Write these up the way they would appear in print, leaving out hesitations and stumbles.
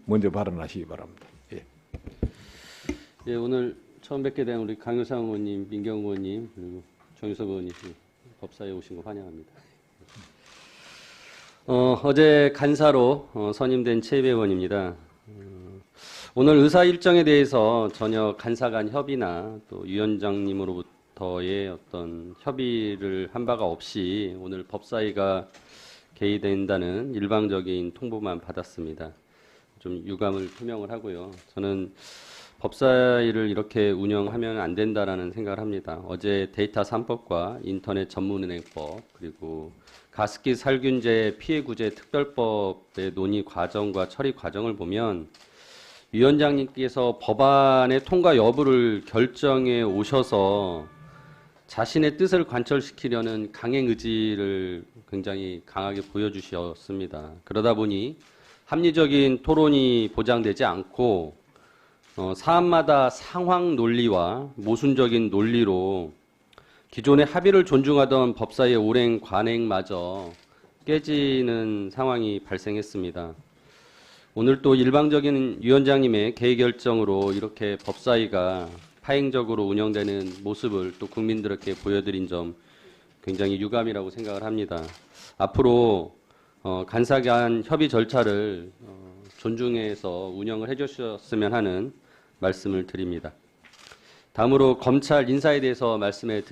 먼저 발언하시기 바랍니다. 예. 예, 오늘 처음 뵙게 된 우리 강효상 의원님, 민경 의원님, 그리고 정유섭 의원님 법사에 오신 거 환영합니다. 어제 간사로 선임된 최희배 의원입니다. 오늘 의사 일정에 대해서 전혀 간사 간 협의나 또 위원장님으로부터의 어떤 협의를 한 바가 없이 오늘 법사위가 개의된다는 일방적인 통보만 받았습니다. 좀 유감을 표명을 하고요. 저는 법사위를 이렇게 운영하면 안 된다라는 생각을 합니다. 어제 데이터 3법과 인터넷 전문은행법 그리고 가습기 살균제 피해구제 특별법의 논의 과정과 처리 과정을 보면 위원장님께서 법안의 통과 여부를 결정해 오셔서 자신의 뜻을 관철시키려는 강행 의지를 굉장히 강하게 보여주셨습니다. 그러다 보니 합리적인 토론이 보장되지 않고 사안마다 상황 논리와 모순적인 논리로 기존의 합의를 존중하던 법사위의 오랜 관행마저 깨지는 상황이 발생했습니다. 오늘 또 일방적인 위원장님의 개의 결정으로 이렇게 법사위가 파행적으로 운영되는 모습을 또 국민들에게 보여드린 점 굉장히 유감이라고 생각을 합니다. 앞으로 간사 간 협의 절차를 존중해서 운영을 해주셨으면 하는 말씀을 드립니다. 다음으로 검찰 인사에 대해서 말씀을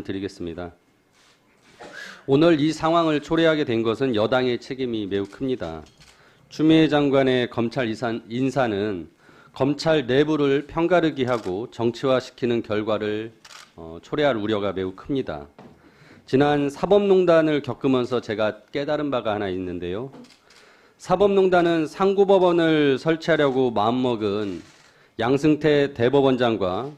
드리겠습니다. 오늘 이 상황을 초래하게 된 것은 여당의 책임이 매우 큽니다. 추미애 장관의 검찰 인사는 검찰 내부를 편가르기 하고 정치화시키는 결과를 초래할 우려가 매우 큽니다. 지난 사법농단을 겪으면서 제가 깨달은 바가 하나 있는데요. 사법농단은 상고법원을 설치하려고 마음먹은 양승태 대법원장과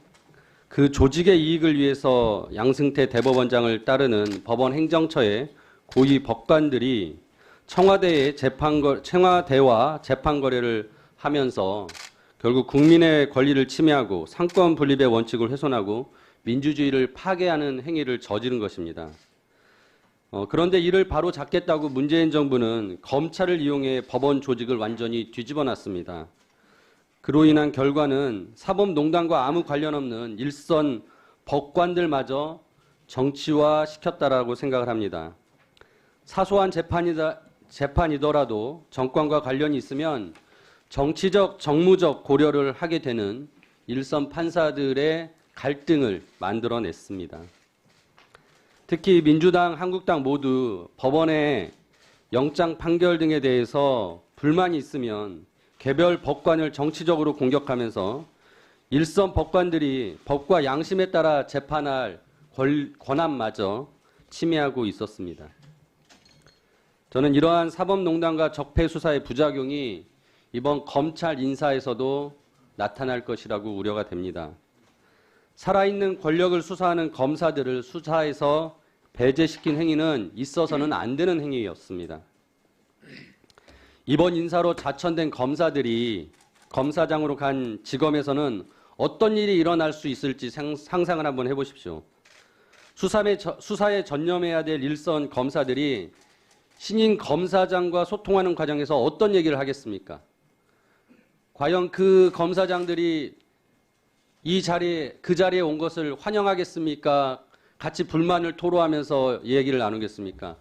그 조직의 이익을 위해서 양승태 대법원장을 따르는 법원 행정처의 고위 법관들이 청와대와 재판 거래를 하면서 결국 국민의 권리를 침해하고 상권 분립의 원칙을 훼손하고 민주주의를 파괴하는 행위를 저지른 것입니다. 그런데 이를 바로 잡겠다고 문재인 정부는 검찰을 이용해 법원 조직을 완전히 뒤집어 놨습니다. 그로 인한 결과는 사법농단과 아무 관련 없는 일선 법관들마저 정치화 시켰다라고 생각을 합니다. 사소한 재판이더라도 정권과 관련이 있으면 정치적, 정무적 고려를 하게 되는 일선 판사들의 갈등을 만들어냈습니다. 특히 민주당, 한국당 모두 법원의 영장 판결 등에 대해서 불만이 있으면 개별 법관을 정치적으로 공격하면서 일선 법관들이 법과 양심에 따라 재판할 권한마저 침해하고 있었습니다. 저는 이러한 사법농단과 적폐수사의 부작용이 이번 검찰 인사에서도 나타날 것이라고 우려가 됩니다. 살아있는 권력을 수사하는 검사들을 수사에서 배제시킨 행위는 있어서는 안 되는 행위였습니다. 이번 인사로 자천된 검사들이 검사장으로 간 지검에서는 어떤 일이 일어날 수 있을지 상상을 한번 해보십시오. 수사에 전념해야 될 일선 검사들이 신임 검사장과 소통하는 과정에서 어떤 얘기를 하겠습니까? 과연 그 검사장들이 그 자리에 온 것을 환영하겠습니까? 같이 불만을 토로하면서 얘기를 나누겠습니까?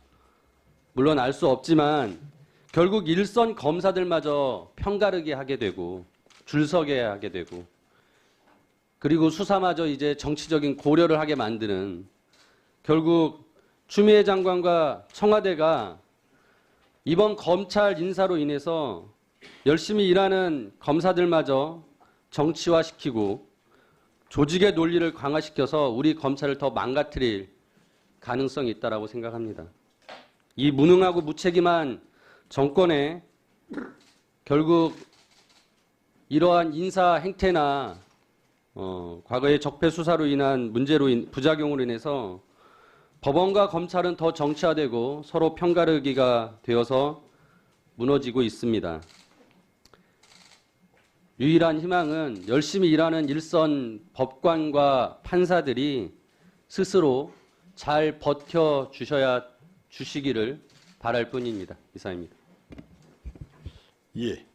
물론 알 수 없지만 결국 일선 검사들마저 편가르게 하게 되고 줄서게 하게 되고 그리고 수사마저 이제 정치적인 고려를 하게 만드는 결국 추미애 장관과 청와대가 이번 검찰 인사로 인해서 열심히 일하는 검사들마저 정치화시키고 조직의 논리를 강화시켜서 우리 검찰을 더 망가뜨릴 가능성이 있다고 생각합니다. 이 무능하고 무책임한 정권에 결국 이러한 인사 행태나 과거의 적폐 수사로 인한 부작용으로 인해서 법원과 검찰은 더 정치화되고 서로 편가르기가 되어서 무너지고 있습니다. 유일한 희망은 열심히 일하는 일선 법관과 판사들이 스스로 잘 버텨주시기를 바랄 뿐입니다. 이상입니다. 예.